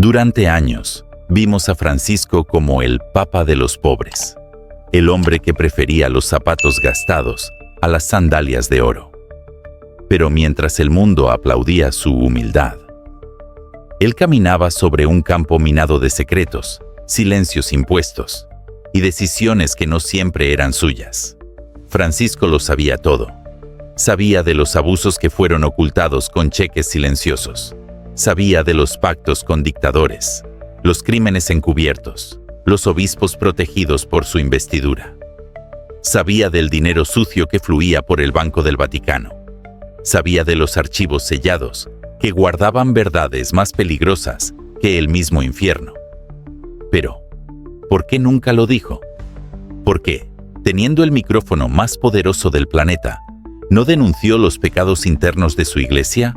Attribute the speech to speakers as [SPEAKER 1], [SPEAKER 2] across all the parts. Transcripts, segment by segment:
[SPEAKER 1] Durante años, vimos a Francisco como el Papa de los pobres, el hombre que prefería los zapatos gastados a las sandalias de oro. Pero mientras el mundo aplaudía su humildad, él caminaba sobre un campo minado de secretos, silencios impuestos y decisiones que no siempre eran suyas. Francisco lo sabía todo. Sabía de los abusos que fueron ocultados con cheques silenciosos. Sabía de los pactos con dictadores, los crímenes encubiertos, los obispos protegidos por su investidura. Sabía del dinero sucio que fluía por el Banco del Vaticano. Sabía de los archivos sellados que guardaban verdades más peligrosas que el mismo infierno. Pero, ¿por qué nunca lo dijo? ¿Por qué, teniendo el micrófono más poderoso del planeta, no denunció los pecados internos de su iglesia?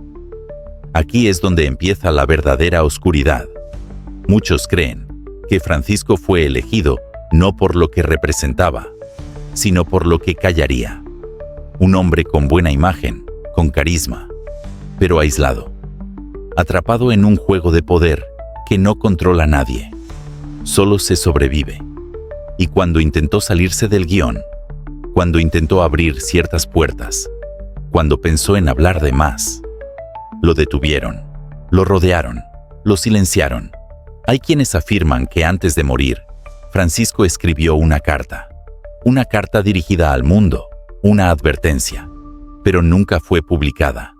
[SPEAKER 1] Aquí es donde empieza la verdadera oscuridad. Muchos creen que Francisco fue elegido no por lo que representaba, sino por lo que callaría. Un hombre con buena imagen, con carisma, pero aislado, atrapado en un juego de poder que no controla a nadie. Solo se sobrevive. Y cuando intentó salirse del guión, cuando intentó abrir ciertas puertas, cuando pensó en hablar de más, lo detuvieron, lo rodearon, lo silenciaron. Hay quienes afirman que antes de morir, Francisco escribió una carta dirigida al mundo, una advertencia, pero nunca fue publicada,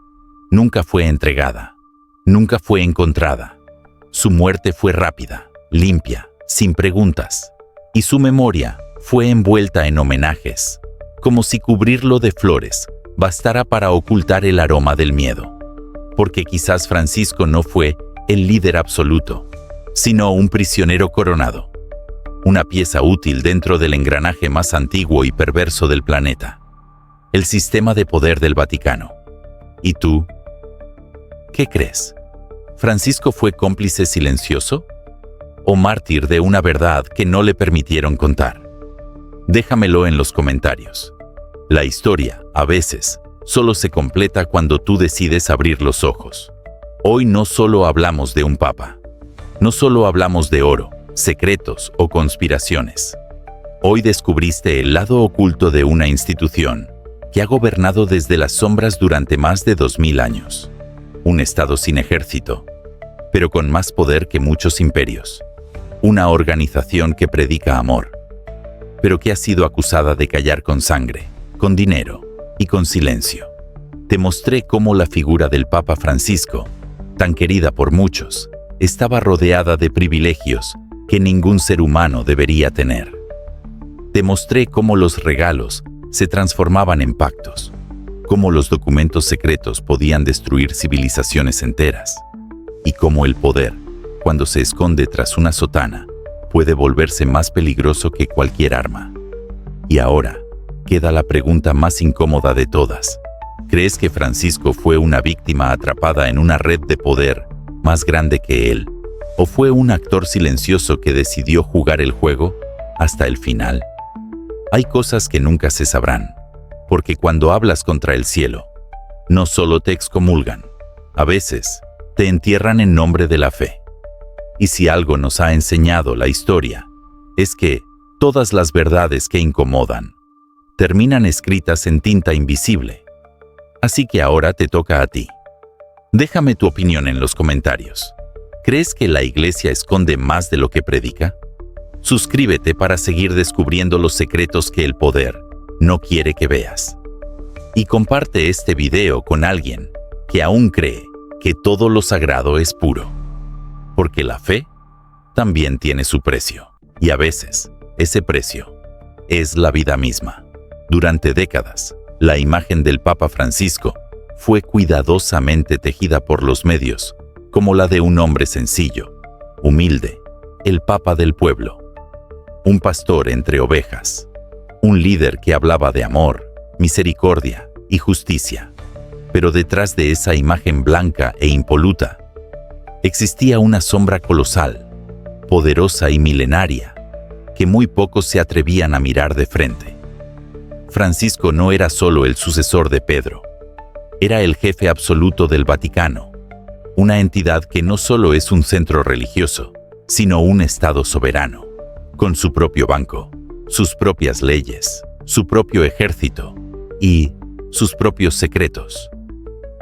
[SPEAKER 1] nunca fue entregada, nunca fue encontrada. Su muerte fue rápida, limpia, sin preguntas, y su memoria fue envuelta en homenajes, como si cubrirlo de flores bastara para ocultar el aroma del miedo. Porque quizás Francisco no fue el líder absoluto, sino un prisionero coronado, una pieza útil dentro del engranaje más antiguo y perverso del planeta, el sistema de poder del Vaticano. ¿Y tú? ¿Qué crees? ¿Francisco fue cómplice silencioso? ¿O mártir de una verdad que no le permitieron contar? Déjamelo en los comentarios. La historia, a veces, solo se completa cuando tú decides abrir los ojos. Hoy no solo hablamos de un papa, no solo hablamos de oro, secretos o conspiraciones. Hoy descubriste el lado oculto de una institución que ha gobernado desde las sombras durante más de 2000 años. Un estado sin ejército, pero con más poder que muchos imperios. Una organización que predica amor, pero que ha sido acusada de callar con sangre, con dinero y con silencio. Te mostré cómo la figura del Papa Francisco, tan querida por muchos, estaba rodeada de privilegios que ningún ser humano debería tener. Te mostré cómo los regalos se transformaban en pactos, cómo los documentos secretos podían destruir civilizaciones enteras, y cómo el poder, cuando se esconde tras una sotana, puede volverse más peligroso que cualquier arma. Y ahora, queda la pregunta más incómoda de todas. ¿Crees que Francisco fue una víctima atrapada en una red de poder más grande que él? ¿O fue un actor silencioso que decidió jugar el juego hasta el final? Hay cosas que nunca se sabrán, porque cuando hablas contra el cielo, no solo te excomulgan, a veces te entierran en nombre de la fe. Y si algo nos ha enseñado la historia, es que todas las verdades que incomodan terminan escritas en tinta invisible. Así que ahora te toca a ti. Déjame tu opinión en los comentarios. ¿Crees que la iglesia esconde más de lo que predica? Suscríbete para seguir descubriendo los secretos que el poder no quiere que veas. Y comparte este video con alguien que aún cree que todo lo sagrado es puro. Porque la fe también tiene su precio. Y a veces, ese precio es la vida misma. Durante décadas, la imagen del Papa Francisco fue cuidadosamente tejida por los medios como la de un hombre sencillo, humilde, el Papa del pueblo, un pastor entre ovejas, un líder que hablaba de amor, misericordia y justicia. Pero detrás de esa imagen blanca e impoluta, existía una sombra colosal, poderosa y milenaria, que muy pocos se atrevían a mirar de frente. Francisco no era solo el sucesor de Pedro, era el jefe absoluto del Vaticano, una entidad que no solo es un centro religioso, sino un Estado soberano, con su propio banco, sus propias leyes, su propio ejército y sus propios secretos.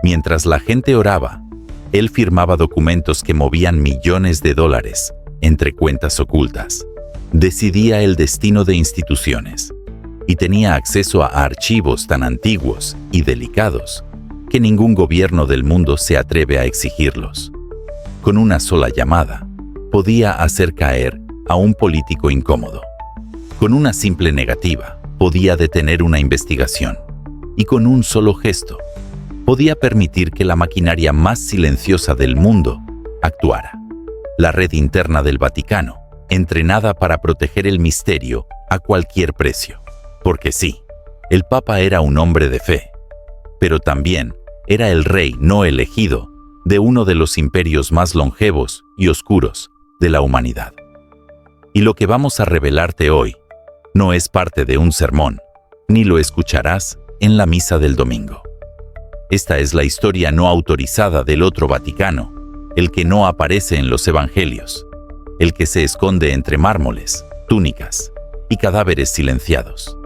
[SPEAKER 1] Mientras la gente oraba, él firmaba documentos que movían millones de dólares entre cuentas ocultas, decidía el destino de instituciones y tenía acceso a archivos tan antiguos y delicados que ningún gobierno del mundo se atreve a exigirlos. Con una sola llamada, podía hacer caer a un político incómodo. Con una simple negativa, podía detener una investigación. Y con un solo gesto, podía permitir que la maquinaria más silenciosa del mundo actuara. La red interna del Vaticano, entrenada para proteger el misterio a cualquier precio. Porque sí, el Papa era un hombre de fe, pero también era el rey no elegido de uno de los imperios más longevos y oscuros de la humanidad. Y lo que vamos a revelarte hoy no es parte de un sermón, ni lo escucharás en la misa del domingo. Esta es la historia no autorizada del otro Vaticano, el que no aparece en los evangelios, el que se esconde entre mármoles, túnicas y cadáveres silenciados.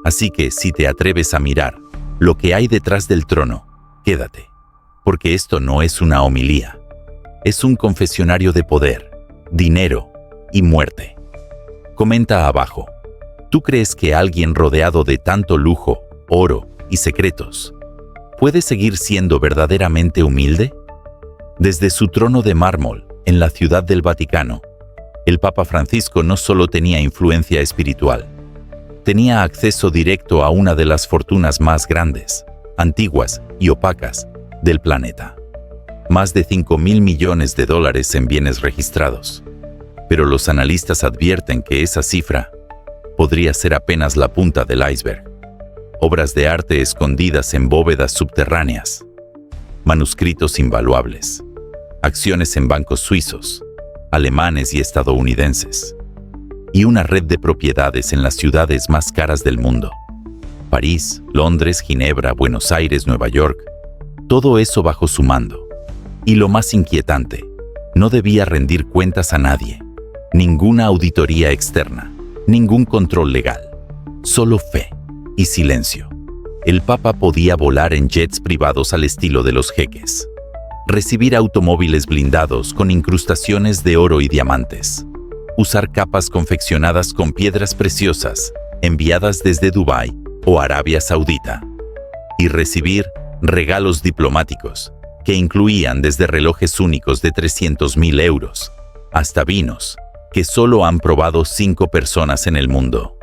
[SPEAKER 1] Así que si te atreves a mirar lo que hay detrás del trono, quédate, porque esto no es una homilía, es un confesionario de poder, dinero y muerte. Comenta abajo, ¿tú crees que alguien rodeado de tanto lujo, oro y secretos puede seguir siendo verdaderamente humilde? Desde su trono de mármol en la Ciudad del Vaticano, el Papa Francisco no solo tenía influencia espiritual, tenía acceso directo a una de las fortunas más grandes, antiguas y opacas del planeta. Más de 5.000 millones de dólares en bienes registrados. Pero los analistas advierten que esa cifra podría ser apenas la punta del iceberg. Obras de arte escondidas en bóvedas subterráneas, manuscritos invaluables, acciones en bancos suizos, alemanes y estadounidenses, y una red de propiedades en las ciudades más caras del mundo. París, Londres, Ginebra, Buenos Aires, Nueva York, todo eso bajo su mando. Y lo más inquietante, no debía rendir cuentas a nadie, ninguna auditoría externa, ningún control legal, solo fe y silencio. El Papa podía volar en jets privados al estilo de los jeques, recibir automóviles blindados con incrustaciones de oro y diamantes, usar capas confeccionadas con piedras preciosas enviadas desde Dubái o Arabia Saudita, y recibir regalos diplomáticos que incluían desde relojes únicos de 300.000 euros hasta vinos que solo han probado 5 personas en el mundo.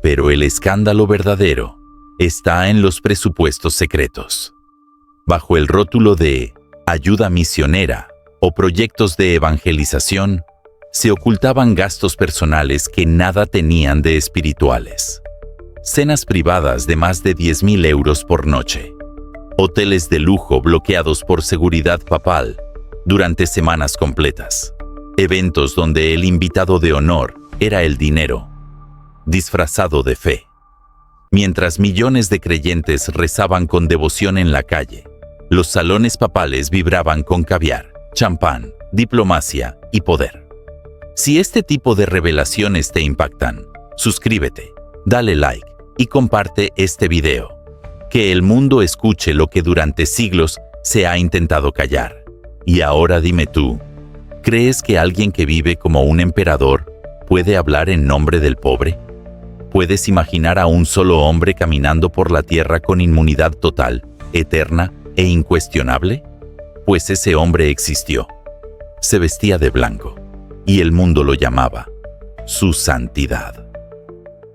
[SPEAKER 1] Pero el escándalo verdadero está en los presupuestos secretos. Bajo el rótulo de ayuda misionera o proyectos de evangelización, se ocultaban gastos personales que nada tenían de espirituales. Cenas privadas de más de 10.000 euros por noche. Hoteles de lujo bloqueados por seguridad papal durante semanas completas. Eventos donde el invitado de honor era el dinero, disfrazado de fe. Mientras millones de creyentes rezaban con devoción en la calle, los salones papales vibraban con caviar, champán, diplomacia y poder. Si este tipo de revelaciones te impactan, suscríbete, dale like y comparte este video. Que el mundo escuche lo que durante siglos se ha intentado callar. Y ahora dime tú, ¿crees que alguien que vive como un emperador puede hablar en nombre del pobre? ¿Puedes imaginar a un solo hombre caminando por la tierra con inmunidad total, eterna e incuestionable? Pues ese hombre existió. Se vestía de blanco, y el mundo lo llamaba su santidad.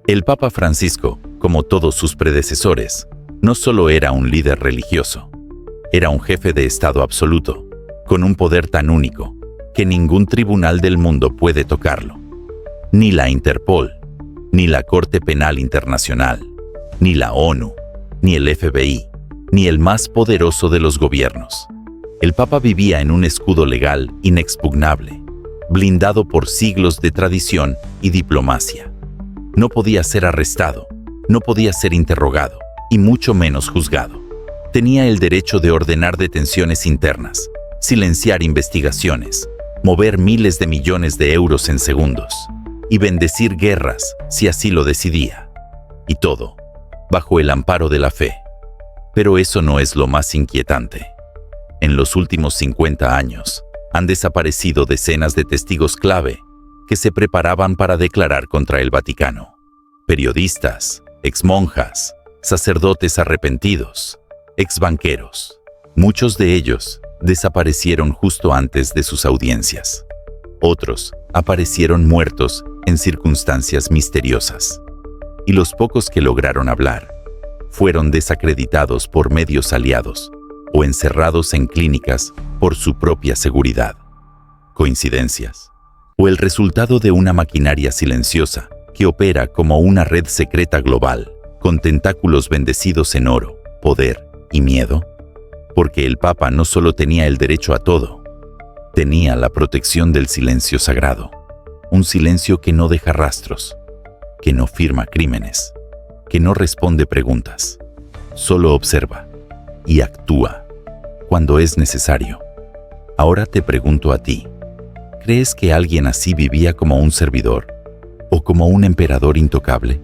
[SPEAKER 1] El Papa Francisco, como todos sus predecesores, no solo era un líder religioso, era un jefe de Estado absoluto, con un poder tan único que ningún tribunal del mundo puede tocarlo. Ni la Interpol, ni la Corte Penal Internacional, ni la ONU, ni el FBI, ni el más poderoso de los gobiernos. El Papa vivía en un escudo legal inexpugnable, blindado por siglos de tradición y diplomacia. No podía ser arrestado, no podía ser interrogado, y mucho menos juzgado. Tenía el derecho de ordenar detenciones internas, silenciar investigaciones, mover miles de millones de euros en segundos y bendecir guerras si así lo decidía. Y todo, bajo el amparo de la fe. Pero eso no es lo más inquietante. En los últimos 50 años, han desaparecido decenas de testigos clave que se preparaban para declarar contra el Vaticano. Periodistas, exmonjas, sacerdotes arrepentidos, exbanqueros. Muchos de ellos desaparecieron justo antes de sus audiencias. Otros aparecieron muertos en circunstancias misteriosas. Y los pocos que lograron hablar fueron desacreditados por medios aliados o encerrados en clínicas por su propia seguridad. ¿Coincidencias? ¿O el resultado de una maquinaria silenciosa que opera como una red secreta global, con tentáculos bendecidos en oro, poder y miedo? Porque el Papa no solo tenía el derecho a todo, tenía la protección del silencio sagrado, un silencio que no deja rastros, que no firma crímenes, que no responde preguntas, solo observa y actúa cuando es necesario. Ahora te pregunto a ti, ¿crees que alguien así vivía como un servidor o como un emperador intocable?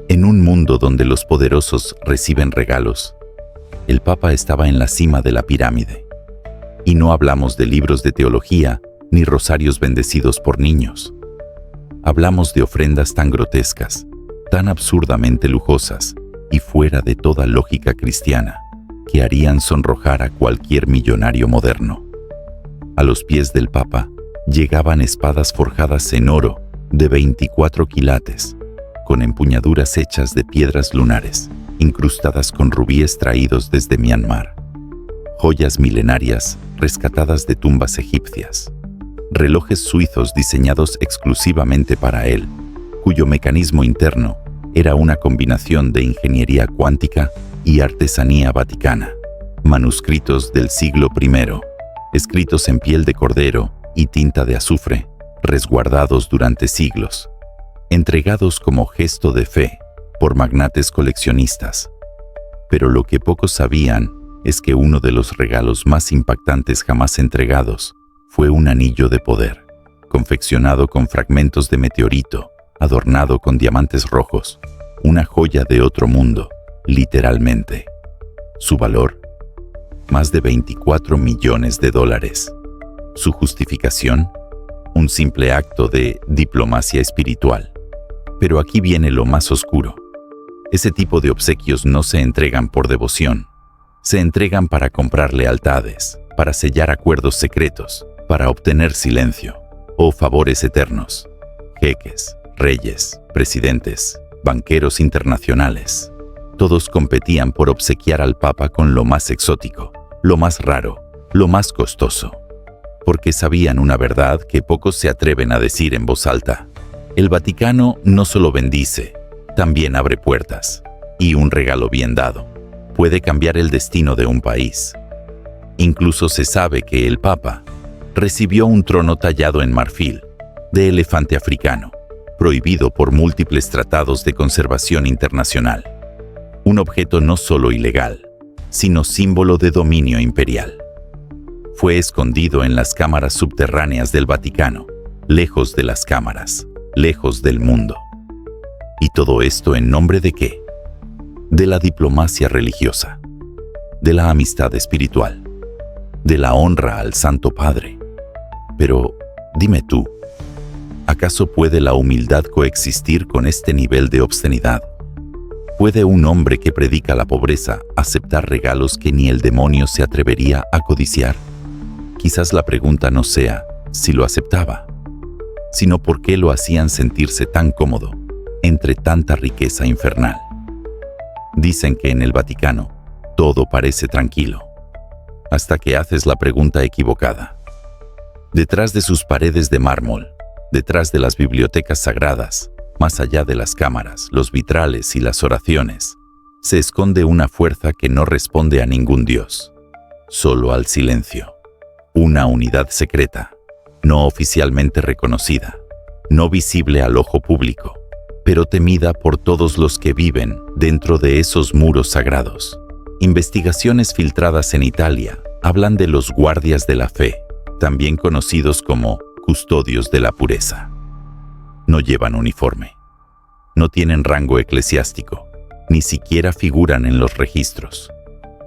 [SPEAKER 1] En un mundo donde los poderosos reciben regalos, el Papa estaba en la cima de la pirámide. Y no hablamos de libros de teología ni rosarios bendecidos por niños. Hablamos de ofrendas tan grotescas, tan absurdamente lujosas y fuera de toda lógica cristiana, que harían sonrojar a cualquier millonario moderno. A los pies del Papa llegaban espadas forjadas en oro de 24 quilates, con empuñaduras hechas de piedras lunares, incrustadas con rubíes traídos desde Myanmar, joyas milenarias rescatadas de tumbas egipcias, relojes suizos diseñados exclusivamente para él, cuyo mecanismo interno era una combinación de ingeniería cuántica y artesanía vaticana, manuscritos del siglo I, escritos en piel de cordero y tinta de azufre, resguardados durante siglos, entregados como gesto de fe por magnates coleccionistas. Pero lo que pocos sabían es que uno de los regalos más impactantes jamás entregados fue un anillo de poder, confeccionado con fragmentos de meteorito, adornado con diamantes rojos, una joya de otro mundo, literalmente. Su valor, más de $24 millones. Su justificación, un simple acto de diplomacia espiritual. Pero aquí viene lo más oscuro. Ese tipo de obsequios no se entregan por devoción. Se entregan para comprar lealtades, para sellar acuerdos secretos, para obtener silencio o favores eternos. Jeques, reyes, presidentes, banqueros internacionales, todos competían por obsequiar al Papa con lo más exótico, lo más raro, lo más costoso. Porque sabían una verdad que pocos se atreven a decir en voz alta. El Vaticano no solo bendice, también abre puertas, y un regalo bien dado puede cambiar el destino de un país. Incluso se sabe que el Papa recibió un trono tallado en marfil, de elefante africano, prohibido por múltiples tratados de conservación internacional. Un objeto no solo ilegal, sino símbolo de dominio imperial. Fue escondido en las cámaras subterráneas del Vaticano, lejos de las cámaras, lejos del mundo. ¿Y todo esto en nombre de qué? De la diplomacia religiosa, de la amistad espiritual, de la honra al Santo Padre. Pero, dime tú, ¿acaso puede la humildad coexistir con este nivel de obscenidad? ¿Puede un hombre que predica la pobreza aceptar regalos que ni el demonio se atrevería a codiciar? Quizás la pregunta no sea si lo aceptaba, sino por qué lo hacían sentirse tan cómodo entre tanta riqueza infernal. Dicen que en el Vaticano todo parece tranquilo, hasta que haces la pregunta equivocada. Detrás de sus paredes de mármol, detrás de las bibliotecas sagradas, más allá de las cámaras, los vitrales y las oraciones, se esconde una fuerza que no responde a ningún dios, solo al silencio. Una unidad secreta, no oficialmente reconocida, no visible al ojo público, pero temida por todos los que viven dentro de esos muros sagrados. Investigaciones filtradas en Italia hablan de los guardias de la fe, también conocidos como custodios de la pureza. No llevan uniforme, no tienen rango eclesiástico, ni siquiera figuran en los registros.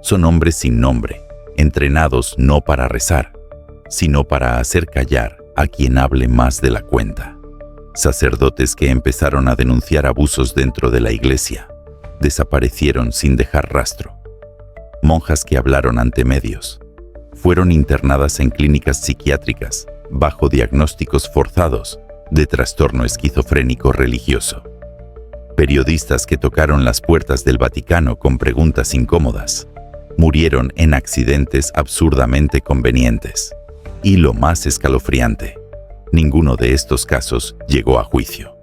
[SPEAKER 1] Son hombres sin nombre, entrenados no para rezar, sino para hacer callar a quien hable más de la cuenta. Sacerdotes que empezaron a denunciar abusos dentro de la iglesia desaparecieron sin dejar rastro. Monjas que hablaron ante medios fueron internadas en clínicas psiquiátricas bajo diagnósticos forzados de trastorno esquizofrénico religioso. Periodistas que tocaron las puertas del Vaticano con preguntas incómodas murieron en accidentes absurdamente convenientes. Y lo más escalofriante, ninguno de estos casos llegó a juicio.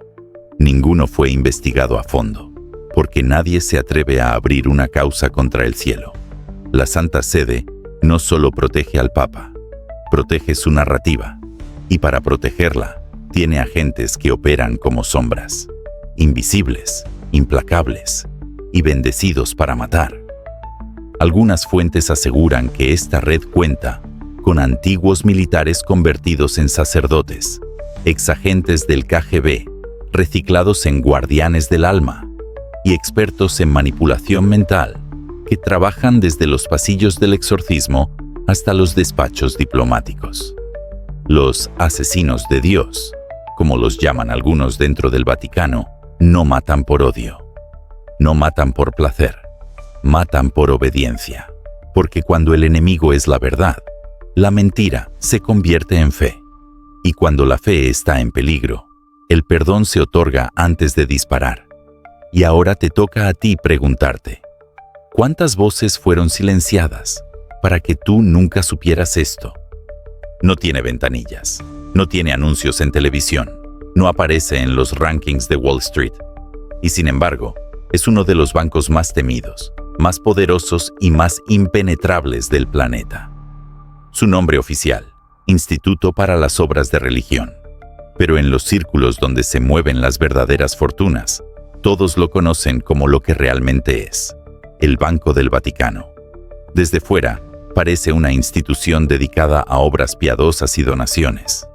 [SPEAKER 1] Ninguno fue investigado a fondo, porque nadie se atreve a abrir una causa contra el cielo. La Santa Sede no solo protege al Papa, protege su narrativa, y para protegerla, tiene agentes que operan como sombras, invisibles, implacables y bendecidos para matar. Algunas fuentes aseguran que esta red cuenta con antiguos militares convertidos en sacerdotes, exagentes del KGB, reciclados en guardianes del alma, y expertos en manipulación mental, que trabajan desde los pasillos del exorcismo hasta los despachos diplomáticos. Los asesinos de Dios, como los llaman algunos dentro del Vaticano, no matan por odio, no matan por placer, matan por obediencia, porque cuando el enemigo es la verdad, la mentira se convierte en fe, y cuando la fe está en peligro, el perdón se otorga antes de disparar. Y ahora te toca a ti preguntarte, ¿cuántas voces fueron silenciadas para que tú nunca supieras esto? No tiene ventanillas, no tiene anuncios en televisión, no aparece en los rankings de Wall Street, y sin embargo, es uno de los bancos más temidos, más poderosos y más impenetrables del planeta. Su nombre oficial, Instituto para las Obras de Religión. Pero en los círculos donde se mueven las verdaderas fortunas, todos lo conocen como lo que realmente es, el Banco del Vaticano. Desde fuera, parece una institución dedicada a obras piadosas y donaciones,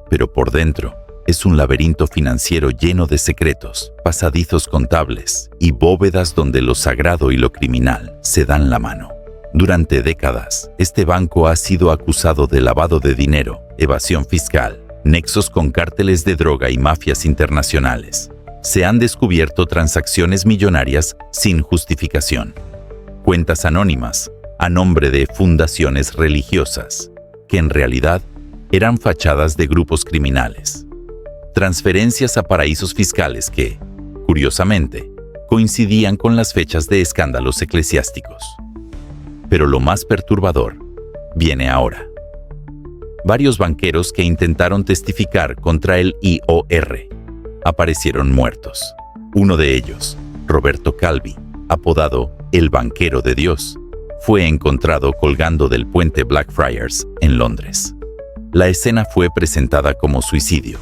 [SPEAKER 1] pero por dentro es un laberinto financiero lleno de secretos, pasadizos contables y bóvedas donde lo sagrado y lo criminal se dan la mano. Durante décadas, este banco ha sido acusado de lavado de dinero, evasión fiscal, nexos con cárteles de droga y mafias internacionales. Se han descubierto transacciones millonarias sin justificación. Cuentas anónimas a nombre de fundaciones religiosas, que en realidad eran fachadas de grupos criminales. Transferencias a paraísos fiscales que, curiosamente, coincidían con las fechas de escándalos eclesiásticos. Pero lo más perturbador viene ahora. Varios banqueros que intentaron testificar contra el IOR aparecieron muertos. Uno de ellos, Roberto Calvi, apodado el Banquero de Dios, fue encontrado colgando del puente Blackfriars en Londres. La escena fue presentada como suicidio,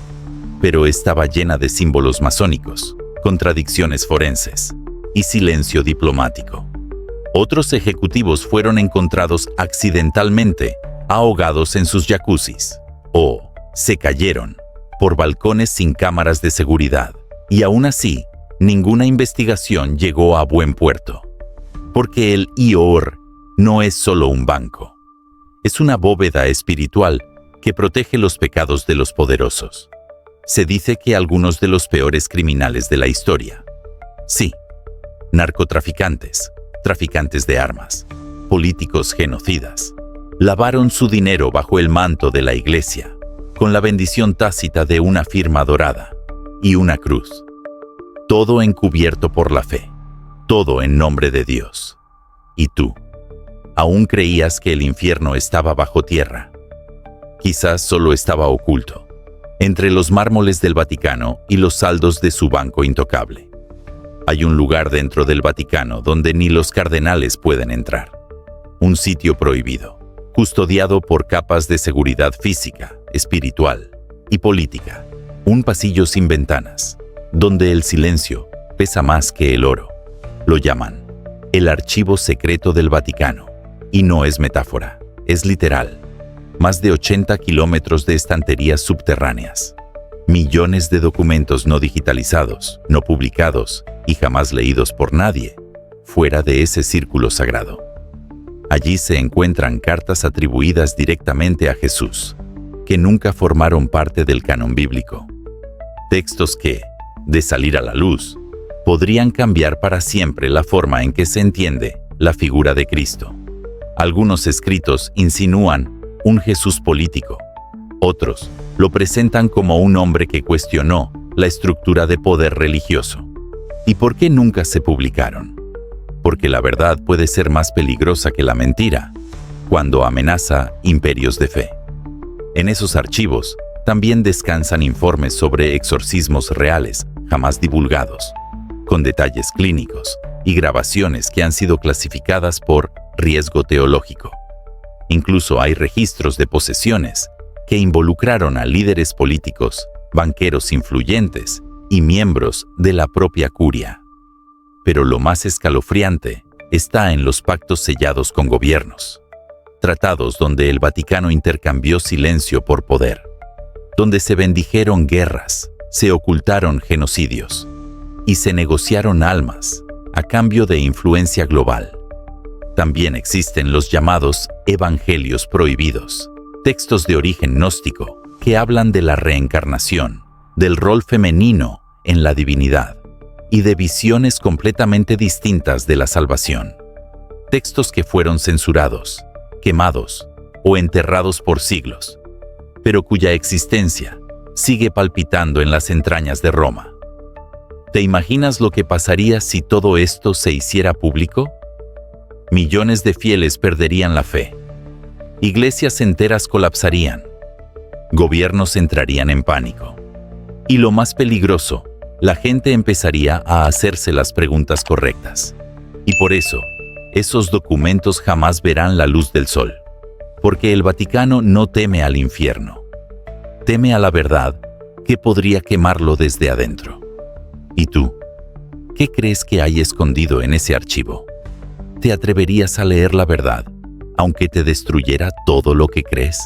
[SPEAKER 1] pero estaba llena de símbolos masónicos, contradicciones forenses y silencio diplomático. Otros ejecutivos fueron encontrados accidentalmente ahogados en sus jacuzzis o se cayeron por balcones sin cámaras de seguridad. Y aún así, ninguna investigación llegó a buen puerto. Porque el IOR no es solo un banco. Es una bóveda espiritual que protege los pecados de los poderosos. Se dice que algunos de los peores criminales de la historia, sí, narcotraficantes, traficantes de armas, políticos genocidas, lavaron su dinero bajo el manto de la iglesia, con la bendición tácita de una firma dorada y una cruz. Todo encubierto por la fe, todo en nombre de Dios. ¿Y tú? ¿Aún creías que el infierno estaba bajo tierra? Quizás solo estaba oculto, entre los mármoles del Vaticano y los saldos de su banco intocable. Hay un lugar dentro del Vaticano donde ni los cardenales pueden entrar. Un sitio prohibido, custodiado por capas de seguridad física, espiritual y política. Un pasillo sin ventanas, donde el silencio pesa más que el oro. Lo llaman el archivo secreto del Vaticano. Y no es metáfora. es literal. Más de 80 kilómetros de estanterías subterráneas. Millones de documentos no digitalizados, no publicados y jamás leídos por nadie, fuera de ese círculo sagrado. Allí se encuentran cartas atribuidas directamente a Jesús, que nunca formaron parte del canon bíblico. Textos que, de salir a la luz, podrían cambiar para siempre la forma en que se entiende la figura de Cristo. Algunos escritos insinúan un Jesús político. Otros lo presentan como un hombre que cuestionó la estructura de poder religioso. ¿Y por qué nunca se publicaron? Porque la verdad puede ser más peligrosa que la mentira, cuando amenaza imperios de fe. En esos archivos también descansan informes sobre exorcismos reales jamás divulgados, con detalles clínicos y grabaciones que han sido clasificadas por riesgo teológico. Incluso hay registros de posesiones que involucraron a líderes políticos, banqueros influyentes y miembros de la propia curia. Pero lo más escalofriante está en los pactos sellados con gobiernos. Tratados donde el Vaticano intercambió silencio por poder, donde se bendijeron guerras, se ocultaron genocidios y se negociaron almas a cambio de influencia global. También existen los llamados evangelios prohibidos, textos de origen gnóstico que hablan de la reencarnación, del rol femenino en la divinidad y de visiones completamente distintas de la salvación. Textos que fueron censurados, quemados o enterrados por siglos, pero cuya existencia sigue palpitando en las entrañas de Roma. ¿Te imaginas lo que pasaría si todo esto se hiciera público? Millones de fieles perderían la fe. Iglesias enteras colapsarían. Gobiernos entrarían en pánico. Y lo más peligroso, la gente empezaría a hacerse las preguntas correctas. Y por eso, esos documentos jamás verán la luz del sol. Porque el Vaticano no teme al infierno. Teme a la verdad, que podría quemarlo desde adentro. ¿Y tú? ¿Qué crees que hay escondido en ese archivo? ¿Te atreverías a leer la verdad, aunque te destruyera todo lo que crees?